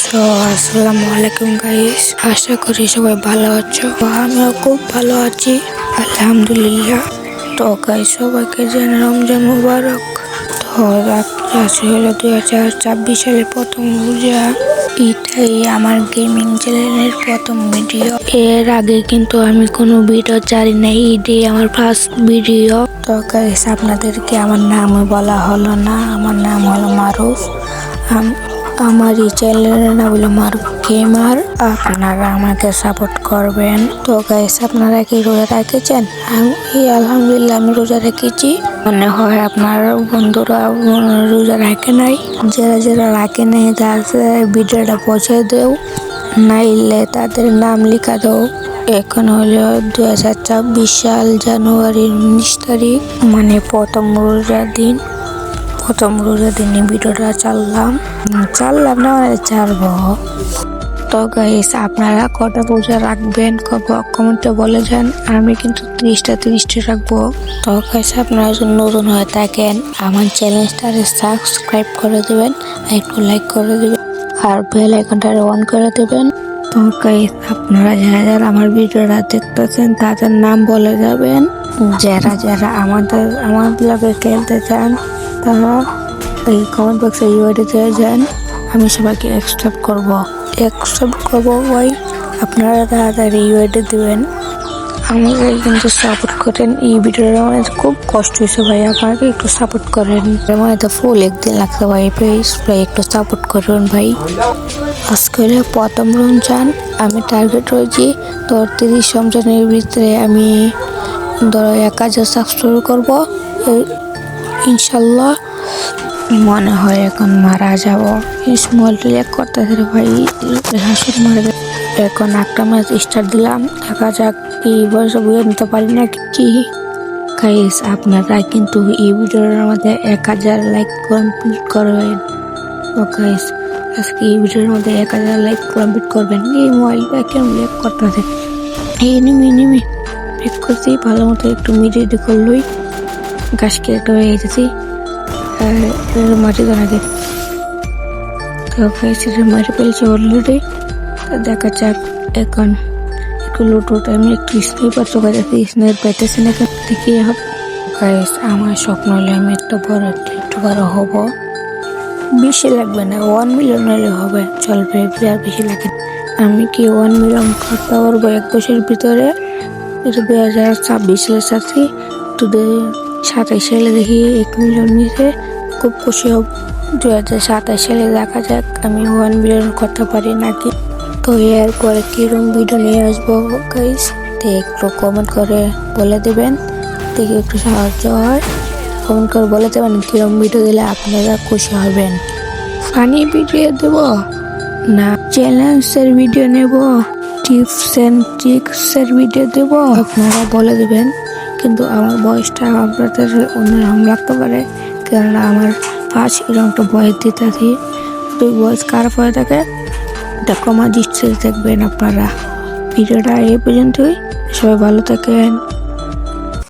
So আসসালামু আলাইকুম guys, আশা করি সবাই ভালো আছো। আমিও খুব ভালো আছি আলহামদুলিল্লাহ। তো গাইস, সবাইকে জানাই রমজান মুবারক। তো আজকে হলো 2026 সালের প্রথম রোজা। এটাই আমার গেমিং চ্যানেলের প্রথম ভিডিও। এর আগে কিন্তু আমি কোনো ভিডিও ছাড়ি নাই, এটাই আমার ফার্স্ট ভিডিও। তো গাইস, আপনাদেরকে আমার নাম বলা হলো না, আমার নাম হলো মারুফ। আমার এই চ্যানেলের নাম হলো মারুফ গেমার। আপনারা আমাকে সাপোর্ট করবেন। তো গাইস, আপনারা কি রোজা রেখেছেন? আলহামদুলিল্লাহ আমি রোজা রেখেছি। মনে হয় আপনার বন্ধুরা রোজা রাখে নাই। যারা যারা রাখে নাই তাদের ভিডিওটা পৌঁছে দেও, নাইলে তাদের নাম লেখা দাও। এখন হলো 2026 সাল জানুয়ারির 19 তারিখ, মানে প্রথম রোজার দিন। প্রথম রোজার দিনে ভিডিওটা চাললাম না, ছাড়বো। তো গাইস, আপনারা কটা রোজা রাখবেন কমেন্টে বলে যান। আমি কিন্তু 30টা রাখবো। তো গাইস, আপনারা যদি নতুন হয়ে থাকেন আমার চ্যানেলটারে সাবস্ক্রাইব করে দেবেন, একটু লাইক করে দেবেন, আর বেল আইকনটা অন করে দেবেন। তো গাইস, আপনারা যারা যারা আমার ভিডিওটা দেখতেছেন তাদের নাম বলে যাবেন। যারা যারা আমার ব্লগে খেলতে চান তারা এই কমেন্ট বক্সে ইউআইডি দিয়ে যান, আমি সবাইকে অ্যাকসেপ্ট করব ভাই। আপনারা তাড়াতাড়ি ইউআইডি দেবেন, আমাকে কিন্তু সাপোর্ট করেন। এই ভিডিওটা আমার খুব কষ্ট হয়েছে ভাই, আপনাকে একটু সাপোর্ট করেন। আমার তো ফুল একদিন লাগছে ভাই, প্লিজ ভাই একটু সাপোর্ট করুন ভাই। আজকে হলো প্রথম রমজান, আমি টার্গেট রয়েছি তো 30 রমজানের ভিতরে আমি 1000 সাবস্ক্রাইব করবো ইনশাল্লাহ। মনে হয় এখন মারা যাব। স্মল রিল্যাক্ট করতেছে ভাই, হাসুর মারবে। এখন একটা ম্যাচ স্টার্ট দিলাম, দেখা যাক কি বয়সে বুঝে নিতে পারি না কি। গাইস, আপনারা কিন্তু এই ভিডিওর মধ্যে 1000 লাইক কমপ্লিট করবেন। তো গাইস, আজকে এই ভিডিওর মধ্যে 1000 লাইক কমপ্লিট করবেন। এই মোবাইলটা কেন ল্যাগ করতেছে? এই নিমি ব্রেক করছি ভালো মতো, একটু মিডিয়ে করলই গাছ কেটে হয়ে গেছি মাটি দাঁড়াতে। তো গাইস, মাটি পেয়েছে অলরেডি। দেখা যাক এখন একটু লুট আমি একটু স্নাইপার চোখা যাচ্ছি, স্নাইপ পাইতেছি না দেখি। গাইস, আমার স্বপ্ন হলে আমি একটু বড় হব। বেশি লাগবে না, 1 মিলিয়ন হলে হবে, চলবে। আর বেশি লাগে। আমি কি 1 মিলিয়ন করতে পারবো 1 বছরের ভিতরে? 2026 সালে চাচ্ছি, 2027 সালে দেখি 1 মিলিয়ন নিতে খুব খুশি হব। 2027 সালে দেখা যাক আমি 1 মিলিয়ন করতে পারি নাকি। তো এরপরে কিরকম ভিডিও নিয়ে আসবো গাইস, একটু কমেন্ট করে বলে দেবেন, দেখি একটু সাহায্য হয়। কমেন্ট করে বলে দেবেন কিরকম ভিডিও দিলে আপনারা খুশি হবেন। ফানি ভিডিও দেব না চ্যালেঞ্জের ভিডিও নেব, টিপস এন্ড ট্রিক্সের ভিডিও দেব, আপনারা বলে দেবেন। কিন্তু আমার বয়সটা আপনাদের অন্যরকম লাগতে পারে, কেননা আমার ফার্স্ট এরকম একটা বয়স দিতেছি। ওই বয়স খারাপ হয়ে থাকে, এটা কমা দৃষ্টিতে দেখবেন আপনারা। ভিডিওটা এই পর্যন্তই, সবাই ভালো থাকেন।